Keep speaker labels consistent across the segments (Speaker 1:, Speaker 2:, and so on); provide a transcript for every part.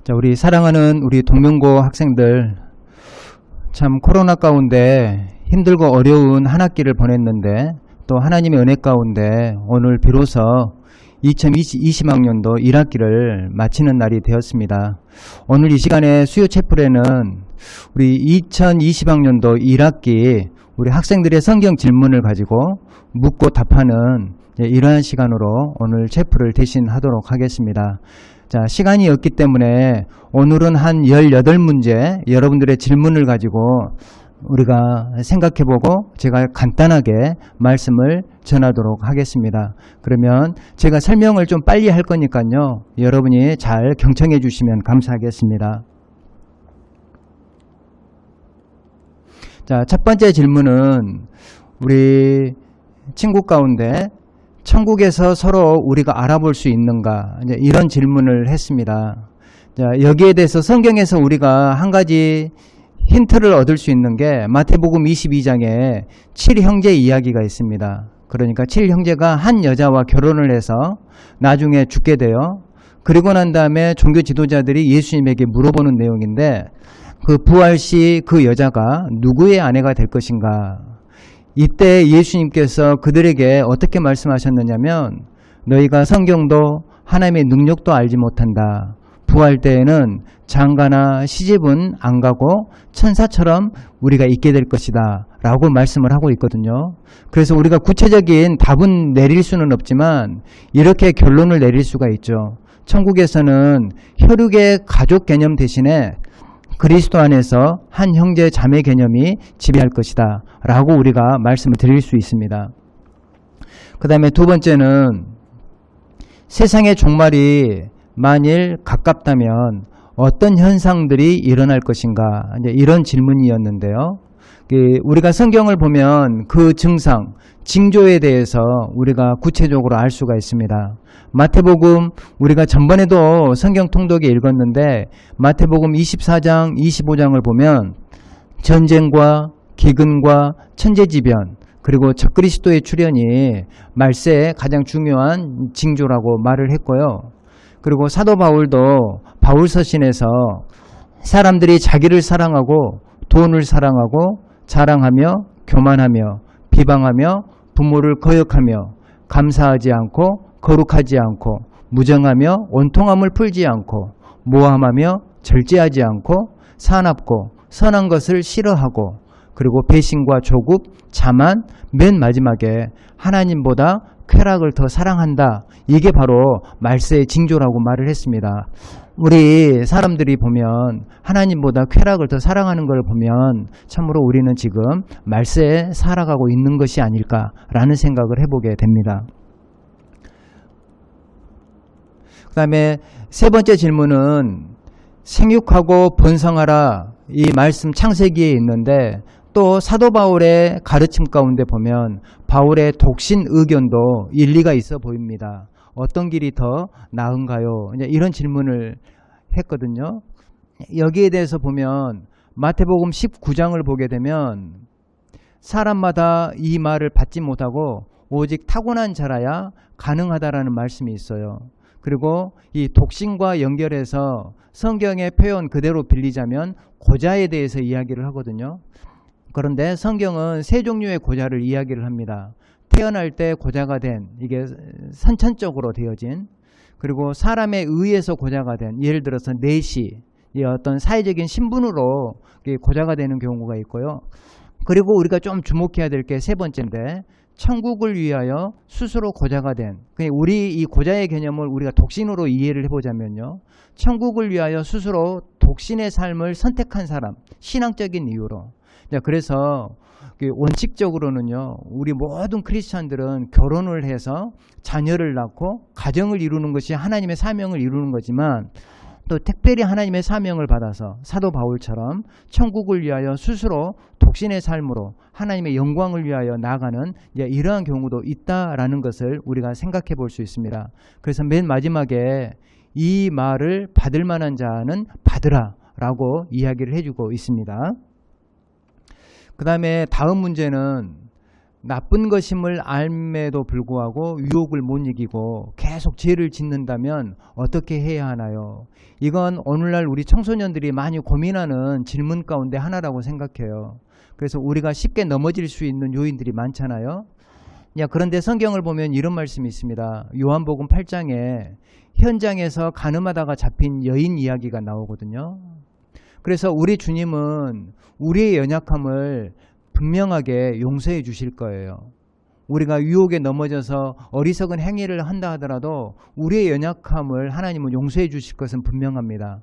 Speaker 1: 자, 우리 사랑하는 우리 동명고 학생들, 참 코로나 가운데 힘들고 어려운 한 학기를 보냈는데 또 하나님의 은혜 가운데 오늘 비로소 2020학년도 1학기를 마치는 날이 되었습니다. 오늘 이 시간에 수요 채플에는 우리 2020학년도 1학기 우리 학생들의 성경 질문을 가지고 묻고 답하는 이러한 시간으로 오늘 채플을 대신하도록 하겠습니다. 자, 시간이 없기 때문에 오늘은 한 18문제 여러분들의 질문을 가지고 우리가 생각해보고 제가 간단하게 말씀을 전하도록 하겠습니다. 그러면 제가 설명을 좀 빨리 할 거니까요. 여러분이 잘 경청해 주시면 감사하겠습니다. 자, 첫 번째 질문은 우리 친구 가운데 천국에서 서로 우리가 알아볼 수 있는가, 이제 이런 질문을 했습니다. 자, 여기에 대해서 성경에서 우리가 한 가지 힌트를 얻을 수 있는 게 마태복음 22장에 7형제 이야기가 있습니다. 그러니까 7형제가 한 여자와 결혼을 해서 나중에 죽게 돼요. 그리고 난 다음에 종교 지도자들이 예수님에게 물어보는 내용인데 그 부활 시 그 여자가 누구의 아내가 될 것인가. 이때 예수님께서 그들에게 어떻게 말씀하셨느냐면 너희가 성경도 하나님의 능력도 알지 못한다. 부활 때에는 장가나 시집은 안 가고 천사처럼 우리가 있게 될 것이다 라고 말씀을 하고 있거든요. 그래서 우리가 구체적인 답은 내릴 수는 없지만 이렇게 결론을 내릴 수가 있죠. 천국에서는 혈육의 가족 개념 대신에 그리스도 안에서 한 형제 자매 개념이 지배할 것이다 라고 우리가 말씀을 드릴 수 있습니다. 그 다음에 두 번째는 세상의 종말이 만일 가깝다면 어떤 현상들이 일어날 것인가, 이제 이런 질문이었는데요. 우리가 성경을 보면 그 증상, 징조에 대해서 우리가 구체적으로 알 수가 있습니다. 마태복음 우리가 전번에도 성경 통독에 읽었는데 마태복음 24장, 25장을 보면 전쟁과 기근과 천재지변 그리고 적그리스도의 출현이 말세의 가장 중요한 징조라고 말을 했고요. 그리고 사도 바울도 바울서신에서 사람들이 자기를 사랑하고 돈을 사랑하고 자랑하며 교만하며 비방하며 부모를 거역하며 감사하지 않고 거룩하지 않고 무정하며 온통함을 풀지 않고 모함하며 절제하지 않고 사납고 선한 것을 싫어하고 그리고 배신과 조급, 자만, 맨 마지막에 하나님보다 쾌락을 더 사랑한다. 이게 바로 말세의 징조라고 말을 했습니다. 우리 사람들이 보면 하나님보다 쾌락을 더 사랑하는 걸 보면 참으로 우리는 지금 말세에 살아가고 있는 것이 아닐까라는 생각을 해보게 됩니다. 그 다음에 세 번째 질문은 생육하고 번성하라 이 말씀 창세기에 있는데 또 사도 바울의 가르침 가운데 보면 바울의 독신 의견도 일리가 있어 보입니다. 어떤 길이 더 나은가요? 이런 질문을 했거든요. 여기에 대해서 보면 마태복음 19장을 보게 되면 사람마다 이 말을 받지 못하고 오직 타고난 자라야 가능하다라는 말씀이 있어요. 그리고 이 독신과 연결해서 성경의 표현 그대로 빌리자면 고자에 대해서 이야기를 하거든요. 그런데 성경은 세 종류의 고자를 이야기를 합니다. 태어날 때 고자가 된, 이게 선천적으로 되어진, 그리고 사람에 의해서 고자가 된, 예를 들어서 내시, 어떤 사회적인 신분으로 고자가 되는 경우가 있고요. 그리고 우리가 좀 주목해야 될 게 세 번째인데 천국을 위하여 스스로 고자가 된, 우리 이 고자의 개념을 우리가 독신으로 이해를 해보자면요. 천국을 위하여 스스로 독신의 삶을 선택한 사람, 신앙적인 이유로. 그래서 원칙적으로는요, 우리 모든 크리스찬들은 결혼을 해서 자녀를 낳고 가정을 이루는 것이 하나님의 사명을 이루는 거지만 또 특별히 하나님의 사명을 받아서 사도 바울처럼 천국을 위하여 스스로 독신의 삶으로 하나님의 영광을 위하여 나아가는 이러한 경우도 있다라는 것을 우리가 생각해 볼 수 있습니다. 그래서 맨 마지막에 이 말을 받을 만한 자는 받으라 라고 이야기를 해주고 있습니다. 그 다음에 다음 문제는 나쁜 것임을 알매도 불구하고 유혹을 못 이기고 계속 죄를 짓는다면 어떻게 해야 하나요? 이건 오늘날 우리 청소년들이 많이 고민하는 질문 가운데 하나라고 생각해요. 그래서 우리가 쉽게 넘어질 수 있는 요인들이 많잖아요. 그런데 성경을 보면 이런 말씀이 있습니다. 요한복음 8장에 현장에서 가늠하다가 잡힌 여인 이야기가 나오거든요. 그래서 우리 주님은 우리의 연약함을 분명하게 용서해 주실 거예요. 우리가 유혹에 넘어져서 어리석은 행위를 한다 하더라도 우리의 연약함을 하나님은 용서해 주실 것은 분명합니다.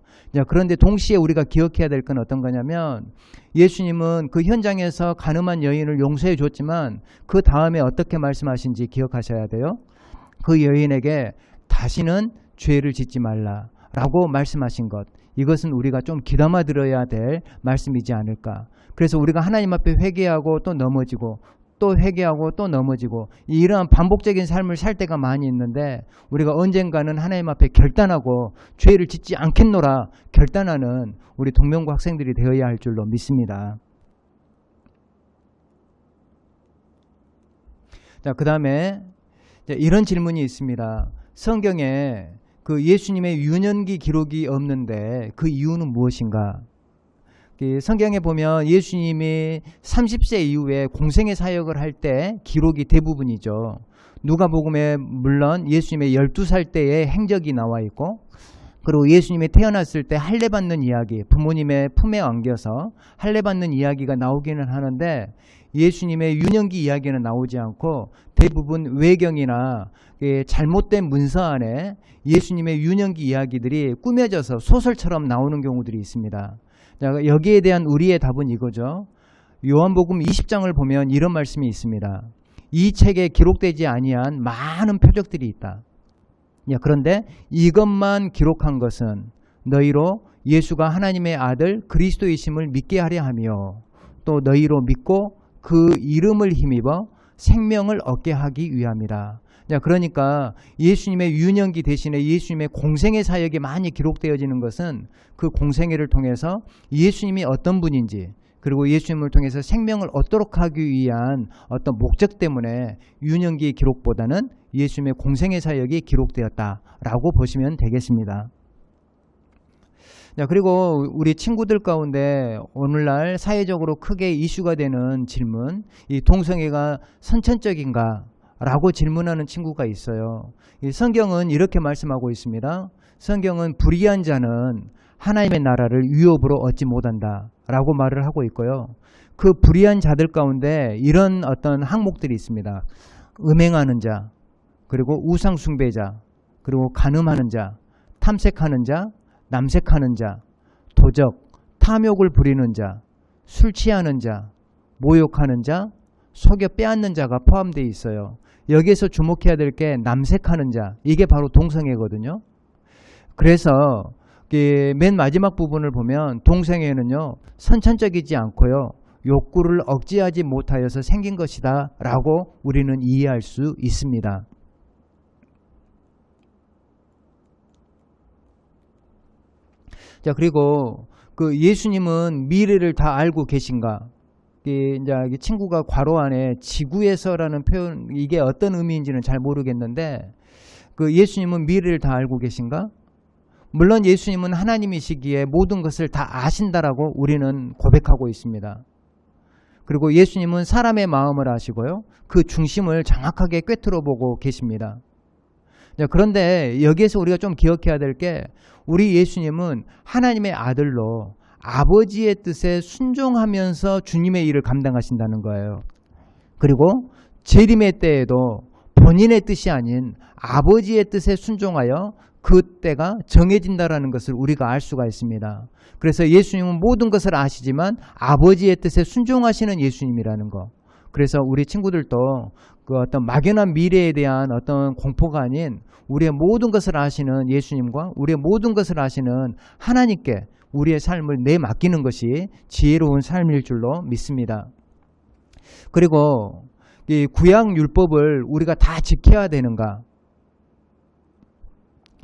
Speaker 1: 그런데 동시에 우리가 기억해야 될 건 어떤 거냐면 예수님은 그 현장에서 가늠한 여인을 용서해 줬지만 그 다음에 어떻게 말씀하신지 기억하셔야 돼요. 그 여인에게 다시는 죄를 짓지 말라라고 말씀하신 것, 이것은 우리가 좀 귀담아 들어야 될 말씀이지 않을까. 그래서 우리가 하나님 앞에 회개하고 또 넘어지고 또 회개하고 또 넘어지고 이러한 반복적인 삶을 살 때가 많이 있는데 우리가 언젠가는 하나님 앞에 결단하고 죄를 짓지 않겠노라 결단하는 우리 동명고 학생들이 되어야 할 줄로 믿습니다. 자, 그 다음에 이런 질문이 있습니다. 성경에 그 예수님의 유년기 기록이 없는데 그 이유는 무엇인가? 성경에 보면 예수님이 30세 이후에 공생의 사역을 할 때 기록이 대부분이죠. 누가복음에 물론 예수님의 12살 때의 행적이 나와 있고, 그리고 예수님이 태어났을 때 할례받는 이야기, 부모님의 품에 안겨서 할례받는 이야기가 나오기는 하는데 예수님의 유년기 이야기는 나오지 않고 대부분 외경이나 잘못된 문서 안에 예수님의 유년기 이야기들이 꾸며져서 소설처럼 나오는 경우들이 있습니다. 여기에 대한 우리의 답은 이거죠. 요한복음 20장을 보면 이런 말씀이 있습니다. 이 책에 기록되지 아니한 많은 표적들이 있다. 그런데 이것만 기록한 것은 너희로 예수가 하나님의 아들 그리스도이심을 믿게 하려 하며 또 너희로 믿고 그 이름을 힘입어 생명을 얻게 하기 위함이라. 그러니까 예수님의 유년기 대신에 예수님의 공생의 사역이 많이 기록되어지는 것은 그 공생애를 통해서 예수님이 어떤 분인지, 그리고 예수님을 통해서 생명을 얻도록 하기 위한 어떤 목적 때문에 유년기의 기록보다는 예수님의 공생의 사역이 기록되었다라고 보시면 되겠습니다. 그리고 우리 친구들 가운데 오늘날 사회적으로 크게 이슈가 되는 질문, 이 동성애가 선천적인가? 라고 질문하는 친구가 있어요. 이 성경은 이렇게 말씀하고 있습니다. 성경은 불의한 자는 하나님의 나라를 유업으로 얻지 못한다 라고 말을 하고 있고요. 그 불의한 자들 가운데 이런 어떤 항목들이 있습니다. 음행하는 자, 그리고 우상 숭배자, 그리고 간음하는 자, 탐색하는 자, 남색하는 자, 도적, 탐욕을 부리는 자, 술 취하는 자, 모욕하는 자, 속여 빼앗는 자가 포함되어 있어요. 여기에서 주목해야 될 게 남색하는 자, 이게 바로 동성애거든요. 그래서 맨 마지막 부분을 보면 동성애는요 선천적이지 않고요 욕구를 억제하지 못하여서 생긴 것이다 라고 우리는 이해할 수 있습니다. 자, 그리고 그 예수님은 미래를 다 알고 계신가? 이제 친구가 괄호 안에 지구에서라는 표현, 이게 어떤 의미인지는 잘 모르겠는데 그 예수님은 미래를 다 알고 계신가? 물론 예수님은 하나님이시기에 모든 것을 다 아신다라고 우리는 고백하고 있습니다. 그리고 예수님은 사람의 마음을 아시고요. 그 중심을 정확하게 꿰뚫어 보고 계십니다. 그런데 여기에서 우리가 좀 기억해야 될 게 우리 예수님은 하나님의 아들로 아버지의 뜻에 순종하면서 주님의 일을 감당하신다는 거예요. 그리고 재림의 때에도 본인의 뜻이 아닌 아버지의 뜻에 순종하여 그 때가 정해진다라는 것을 우리가 알 수가 있습니다. 그래서 예수님은 모든 것을 아시지만 아버지의 뜻에 순종하시는 예수님이라는 거. 그래서 우리 친구들도 그 어떤 막연한 미래에 대한 어떤 공포가 아닌 우리의 모든 것을 아시는 예수님과 우리의 모든 것을 아시는 하나님께 우리의 삶을 내맡기는 것이 지혜로운 삶일 줄로 믿습니다. 그리고 이 구약 율법을 우리가 다 지켜야 되는가?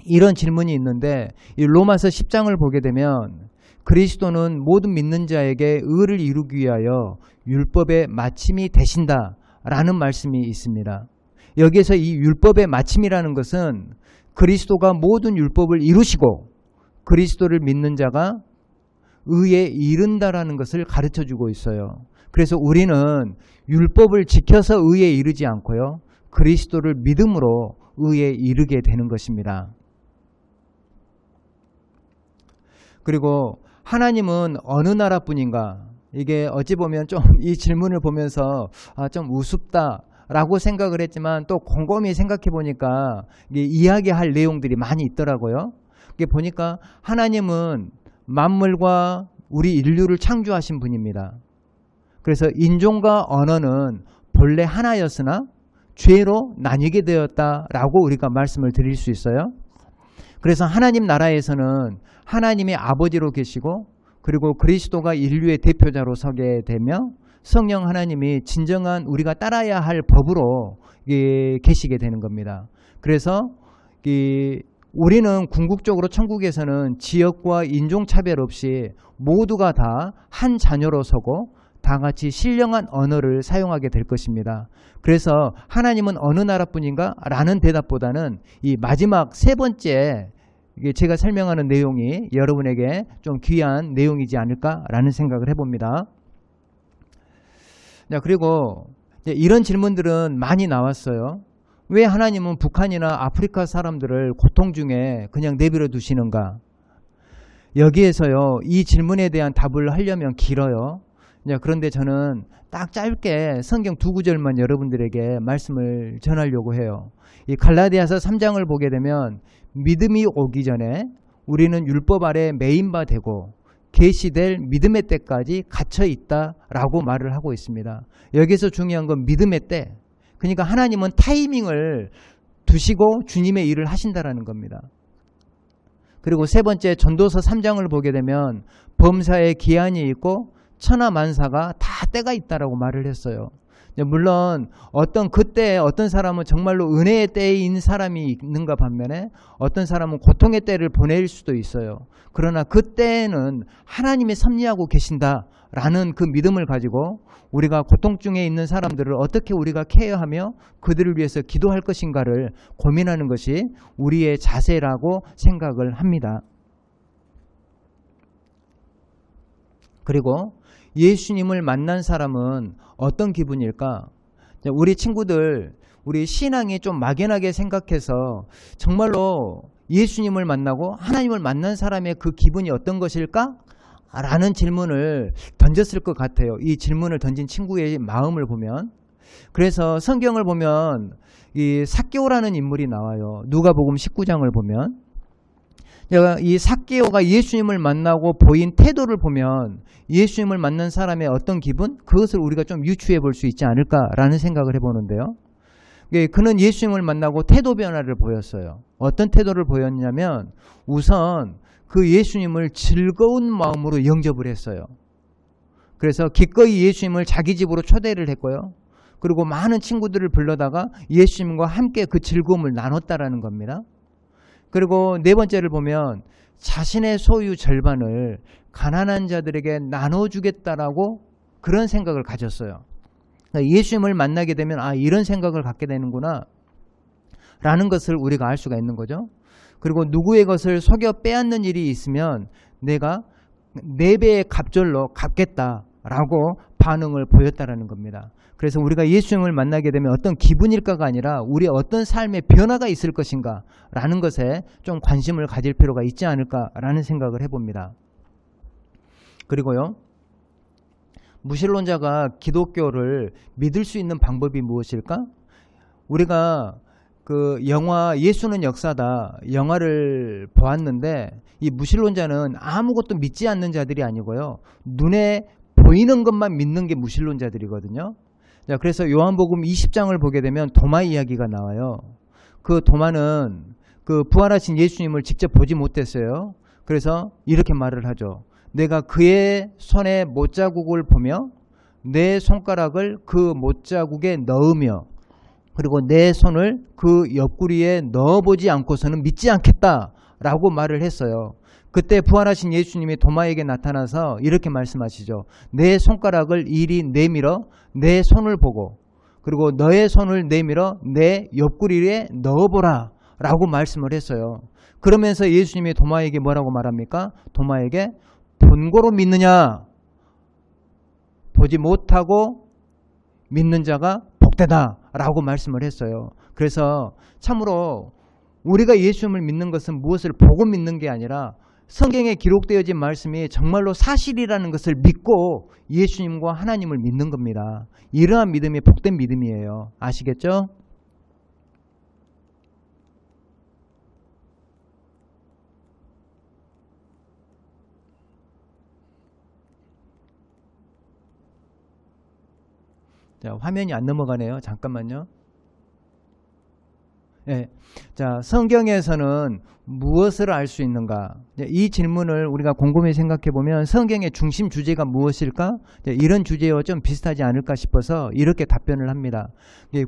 Speaker 1: 이런 질문이 있는데 이 로마서 10장을 보게 되면 그리스도는 모든 믿는 자에게 의를 이루기 위하여 율법의 마침이 되신다라는 말씀이 있습니다. 여기에서 이 율법의 마침이라는 것은 그리스도가 모든 율법을 이루시고 그리스도를 믿는 자가 의에 이른다라는 것을 가르쳐주고 있어요. 그래서 우리는 율법을 지켜서 의에 이르지 않고요, 그리스도를 믿음으로 의에 이르게 되는 것입니다. 그리고 하나님은 어느 나라뿐인가? 이게 어찌 보면 좀 이 질문을 보면서 좀 우습다라고 생각을 했지만 또 곰곰이 생각해 보니까 이게 이야기할 내용들이 많이 있더라고요. 이게 보니까 하나님은 만물과 우리 인류를 창조하신 분입니다. 그래서 인종과 언어는 본래 하나였으나 죄로 나뉘게 되었다라고 우리가 말씀을 드릴 수 있어요. 그래서 하나님 나라에서는 하나님의 아버지로 계시고 그리고 그리스도가 인류의 대표자로 서게 되며 성령 하나님이 진정한 우리가 따라야 할 법으로 계시게 되는 겁니다. 그래서 우리는 궁극적으로 천국에서는 지역과 인종차별 없이 모두가 다 한 자녀로 서고 다 같이 신령한 언어를 사용하게 될 것입니다. 그래서 하나님은 어느 나라뿐인가? 라는 대답보다는 이 마지막 세 번째 이게 제가 설명하는 내용이 여러분에게 좀 귀한 내용이지 않을까라는 생각을 해봅니다. 자, 그리고 이런 질문들은 많이 나왔어요. 왜 하나님은 북한이나 아프리카 사람들을 고통 중에 그냥 내버려 두시는가? 여기에서요, 이 질문에 대한 답을 하려면 길어요. 그런데 저는 딱 짧게 성경 두 구절만 여러분들에게 말씀을 전하려고 해요. 이 갈라디아서 3장을 보게 되면 믿음이 오기 전에 우리는 율법 아래 매인 바 되고 계시될 믿음의 때까지 갇혀 있다라고 말을 하고 있습니다. 여기서 중요한 건 믿음의 때. 그러니까 하나님은 타이밍을 두시고 주님의 일을 하신다라는 겁니다. 그리고 세 번째 전도서 3장을 보게 되면 범사에 기한이 있고 천하 만사가 다 때가 있다라고 말을 했어요. 물론 그때 어떤 사람은 정말로 은혜의 때인 사람이 있는가 반면에 어떤 사람은 고통의 때를 보낼 수도 있어요. 그러나 그때는 하나님이 섭리하고 계신다라는 그 믿음을 가지고 우리가 고통 중에 있는 사람들을 어떻게 우리가 케어하며 그들을 위해서 기도할 것인가를 고민하는 것이 우리의 자세라고 생각을 합니다. 그리고 예수님을 만난 사람은 어떤 기분일까? 우리 친구들, 우리 신앙이 좀 막연하게 생각해서 정말로 예수님을 만나고 하나님을 만난 사람의 그 기분이 어떤 것일까? 라는 질문을 던졌을 것 같아요. 이 질문을 던진 친구의 마음을 보면. 그래서 성경을 보면 이 삭개오라는 인물이 나와요. 누가복음 19장을 보면. 이 삭개오가 예수님을 만나고 보인 태도를 보면 예수님을 만난 사람의 어떤 기분? 그것을 우리가 좀 유추해 볼 수 있지 않을까라는 생각을 해보는데요. 그는 예수님을 만나고 태도 변화를 보였어요. 어떤 태도를 보였냐면 우선 그 예수님을 즐거운 마음으로 영접을 했어요. 그래서 기꺼이 예수님을 자기 집으로 초대를 했고요. 그리고 많은 친구들을 불러다가 예수님과 함께 그 즐거움을 나눴다라는 겁니다. 그리고 네 번째를 보면 자신의 소유 절반을 가난한 자들에게 나눠주겠다라고 그런 생각을 가졌어요. 그러니까 예수님을 만나게 되면 이런 생각을 갖게 되는구나 라는 것을 우리가 알 수가 있는 거죠. 그리고 누구의 것을 속여 빼앗는 일이 있으면 내가 4배의 갑절로 갚겠다라고 반응을 보였다라는 겁니다. 그래서 우리가 예수님을 만나게 되면 어떤 기분일까가 아니라 우리의 어떤 삶의 변화가 있을 것인가 라는 것에 좀 관심을 가질 필요가 있지 않을까라는 생각을 해봅니다. 그리고요, 무신론자가 기독교를 믿을 수 있는 방법이 무엇일까? 우리가 그 영화 예수는 역사다 영화를 보았는데 이 무신론자는 아무것도 믿지 않는 자들이 아니고요, 눈에 보이는 것만 믿는 게 무신론자들이거든요. 자, 그래서 요한복음 20장을 보게 되면 도마 이야기가 나와요. 그 도마는 그 부활하신 예수님을 직접 보지 못했어요. 그래서 이렇게 말을 하죠. 내가 그의 손에 못자국을 보며 내 손가락을 그 못자국에 넣으며 그리고 내 손을 그 옆구리에 넣어보지 않고서는 믿지 않겠다라고 말을 했어요. 그때 부활하신 예수님이 도마에게 나타나서 이렇게 말씀하시죠. 내 손가락을 이리 내밀어 내 손을 보고 그리고 너의 손을 내밀어 내 옆구리에 넣어보라 라고 말씀을 했어요. 그러면서 예수님이 도마에게 뭐라고 말합니까? 도마에게 본고로 믿느냐? 보지 못하고 믿는 자가 복되다 라고 말씀을 했어요. 그래서 참으로 우리가 예수님을 믿는 것은 무엇을 보고 믿는 게 아니라 성경에 기록되어진 말씀이 정말로 사실이라는 것을 믿고 예수님과 하나님을 믿는 겁니다. 이러한 믿음이 복된 믿음이에요. 아시겠죠? 자, 화면이 안 넘어가네요. 잠깐만요. 네. 자, 성경에서는 무엇을 알 수 있는가? 이 질문을 우리가 곰곰이 생각해 보면 성경의 중심 주제가 무엇일까? 이런 주제와 좀 비슷하지 않을까 싶어서 이렇게 답변을 합니다.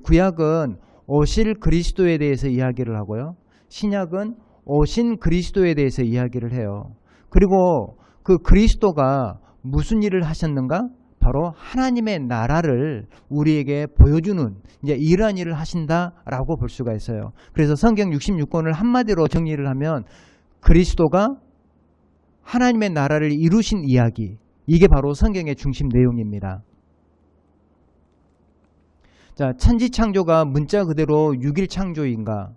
Speaker 1: 구약은 오실 그리스도에 대해서 이야기를 하고요. 신약은 오신 그리스도에 대해서 이야기를 해요. 그리고 그 그리스도가 무슨 일을 하셨는가? 바로 하나님의 나라를 우리에게 보여주는 이러한 일을 하신다라고 볼 수가 있어요. 그래서 성경 66권을 한마디로 정리를 하면 그리스도가 하나님의 나라를 이루신 이야기, 이게 바로 성경의 중심 내용입니다. 자, 천지창조가 문자 그대로 6일 창조인가?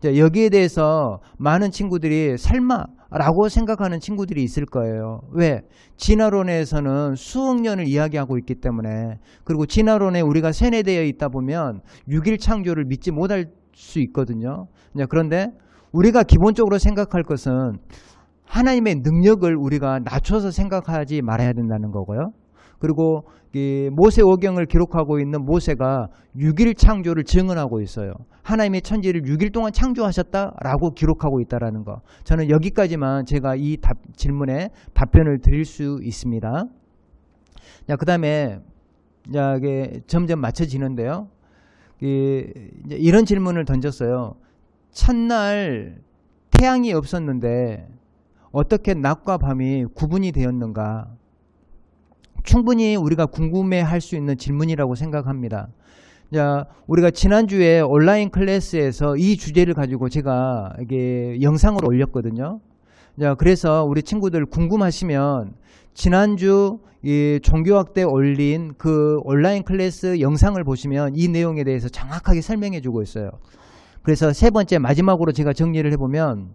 Speaker 1: 자, 여기에 대해서 많은 친구들이 설마라고 생각하는 친구들이 있을 거예요. 왜? 진화론에서는 수억 년을 이야기하고 있기 때문에, 그리고 진화론에 우리가 세뇌되어 있다 보면 6일 창조를 믿지 못할 수 있거든요. 그런데 우리가 기본적으로 생각할 것은 하나님의 능력을 우리가 낮춰서 생각하지 말아야 된다는 거고요. 그리고 이 모세오경을 기록하고 있는 모세가 6일 창조를 증언하고 있어요. 하나님의 천지를 6일 동안 창조하셨다라고 기록하고 있다는 거. 저는 여기까지만 제가 이 질문에 답변을 드릴 수 있습니다. 자, 그 다음에 이게 점점 맞춰지는데요. 이런 질문을 던졌어요. 첫날 태양이 없었는데 어떻게 낮과 밤이 구분이 되었는가? 충분히 우리가 궁금해할 수 있는 질문이라고 생각합니다. 자, 우리가 지난주에 온라인 클래스에서 이 주제를 가지고 제가 이게 영상을 올렸거든요. 자, 그래서 우리 친구들 궁금하시면 지난주 이 종교학 때 올린 그 온라인 클래스 영상을 보시면 이 내용에 대해서 정확하게 설명해 주고 있어요. 그래서 세 번째 마지막으로 제가 정리를 해보면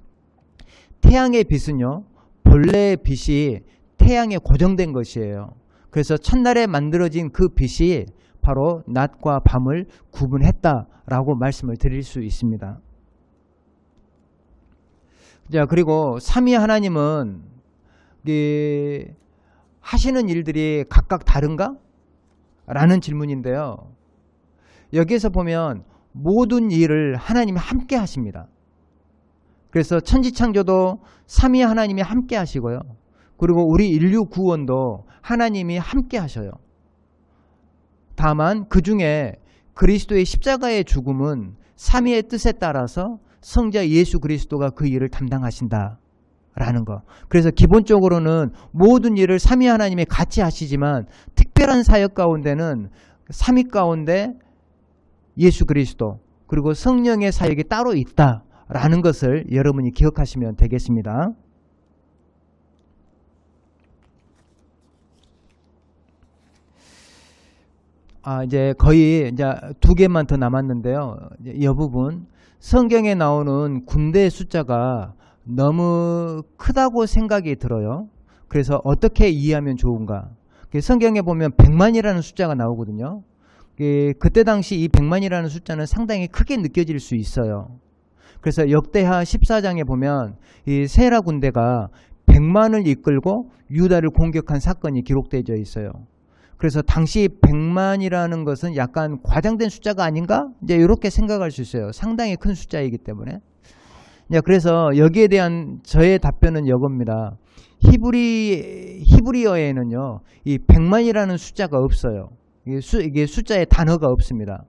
Speaker 1: 태양의 빛은요, 본래의 빛이 태양에 고정된 것이에요. 그래서 첫날에 만들어진 그 빛이 바로 낮과 밤을 구분했다라고 말씀을 드릴 수 있습니다. 자, 그리고 삼위 하나님은 하시는 일들이 각각 다른가? 라는 질문인데요. 여기에서 보면 모든 일을 하나님이 함께 하십니다. 그래서 천지창조도 삼위 하나님이 함께 하시고요. 그리고 우리 인류 구원도 하나님이 함께 하셔요. 다만 그 중에 그리스도의 십자가의 죽음은 삼위의 뜻에 따라서 성자 예수 그리스도가 그 일을 담당하신다라는 거. 그래서 기본적으로는 모든 일을 삼위 하나님이 같이 하시지만 특별한 사역 가운데는 삼위 가운데 예수 그리스도 그리고 성령의 사역이 따로 있다라는 것을 여러분이 기억하시면 되겠습니다. 이제 거의 이제 2개만 더 남았는데요. 이 부분 성경에 나오는 군대의 숫자가 너무 크다고 생각이 들어요. 그래서 어떻게 이해하면 좋은가? 성경에 보면 100만이라는 숫자가 나오거든요. 그때 당시 이 100만이라는 숫자는 상당히 크게 느껴질 수 있어요. 그래서 역대하 14장에 보면 이 세라 군대가 100만을 이끌고 유다를 공격한 사건이 기록되어 있어요. 그래서 당시 100만이라는 것은 약간 과장된 숫자가 아닌가? 이제 이렇게 생각할 수 있어요. 상당히 큰 숫자이기 때문에. 그래서 여기에 대한 저의 답변은 이겁니다. 히브리어에는요, 이 100만이라는 숫자가 없어요. 이게 숫자에 단어가 없습니다.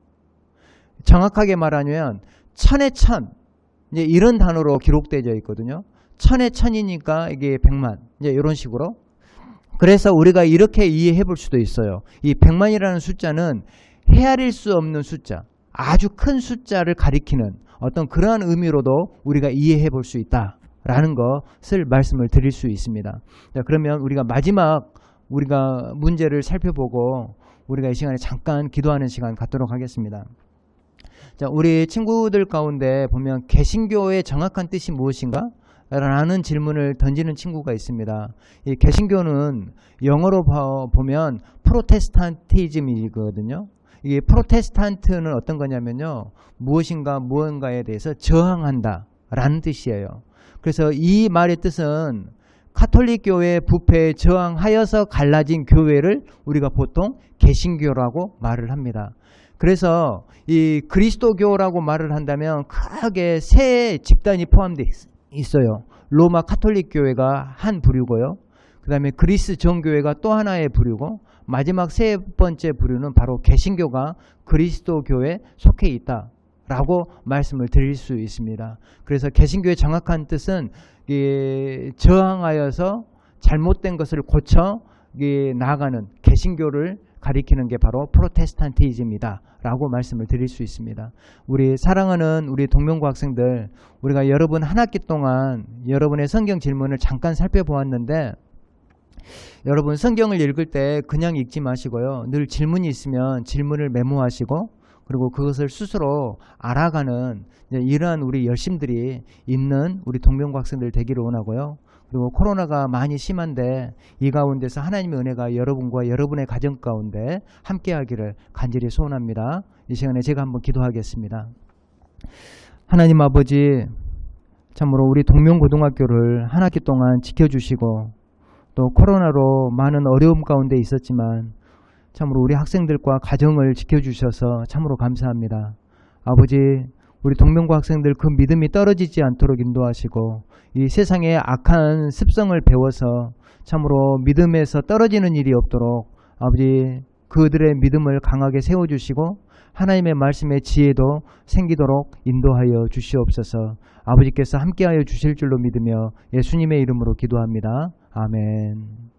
Speaker 1: 정확하게 말하면 천의 천, 이제 이런 단어로 기록되어 있거든요. 천의 천이니까 이게 100만, 이제 이런 식으로. 그래서 우리가 이렇게 이해해 볼 수도 있어요. 이 100만이라는 숫자는 헤아릴 수 없는 숫자, 아주 큰 숫자를 가리키는 어떤 그러한 의미로도 우리가 이해해 볼 수 있다라는 것을 말씀을 드릴 수 있습니다. 자, 그러면 우리가 마지막 우리가 문제를 살펴보고 우리가 이 시간에 잠깐 기도하는 시간 갖도록 하겠습니다. 자, 우리 친구들 가운데 보면 개신교의 정확한 뜻이 무엇인가? 라는 질문을 던지는 친구가 있습니다. 이 개신교는 영어로 보면 프로테스탄티즘이거든요. 이 프로테스탄트는 어떤 거냐면요, 무엇인가 무언가에 대해서 저항한다 라는 뜻이에요. 그래서 이 말의 뜻은 카톨릭 교회 부패에 저항하여서 갈라진 교회를 우리가 보통 개신교라고 말을 합니다. 그래서 이 그리스도교라고 말을 한다면 크게 세 집단이 포함되어 있어요. 로마 카톨릭 교회가 한 부류고요. 그 다음에 그리스 정교회가 또 하나의 부류고, 마지막 세 번째 부류는 바로 개신교가 그리스도교에 속해 있다라고 말씀을 드릴 수 있습니다. 그래서 개신교의 정확한 뜻은 저항하여서 잘못된 것을 고쳐 나아가는 개신교를 가리키는 게 바로 프로테스탄티즘이다 라고 말씀을 드릴 수 있습니다. 우리 사랑하는 우리 동명고 학생들, 우리가 여러분 한 학기 동안 여러분의 성경 질문을 잠깐 살펴보았는데, 여러분 성경을 읽을 때 그냥 읽지 마시고요, 늘 질문이 있으면 질문을 메모하시고, 그리고 그것을 스스로 알아가는 이러한 우리 열심들이 있는 우리 동명고 학생들 되기를 원하고요. 그리고 코로나가 많이 심한데 이 가운데서 하나님의 은혜가 여러분과 여러분의 가정 가운데 함께하기를 간절히 소원합니다. 이 시간에 제가 한번 기도하겠습니다. 하나님 아버지, 참으로 우리 동명고등학교를 한 학기 동안 지켜주시고, 또 코로나로 많은 어려움 가운데 있었지만 참으로 우리 학생들과 가정을 지켜주셔서 참으로 감사합니다. 아버지, 우리 동명고 학생들 그 믿음이 떨어지지 않도록 인도하시고, 이 세상의 악한 습성을 배워서 참으로 믿음에서 떨어지는 일이 없도록 아버지 그들의 믿음을 강하게 세워주시고, 하나님의 말씀의 지혜도 생기도록 인도하여 주시옵소서. 아버지께서 함께하여 주실 줄로 믿으며 예수님의 이름으로 기도합니다. 아멘.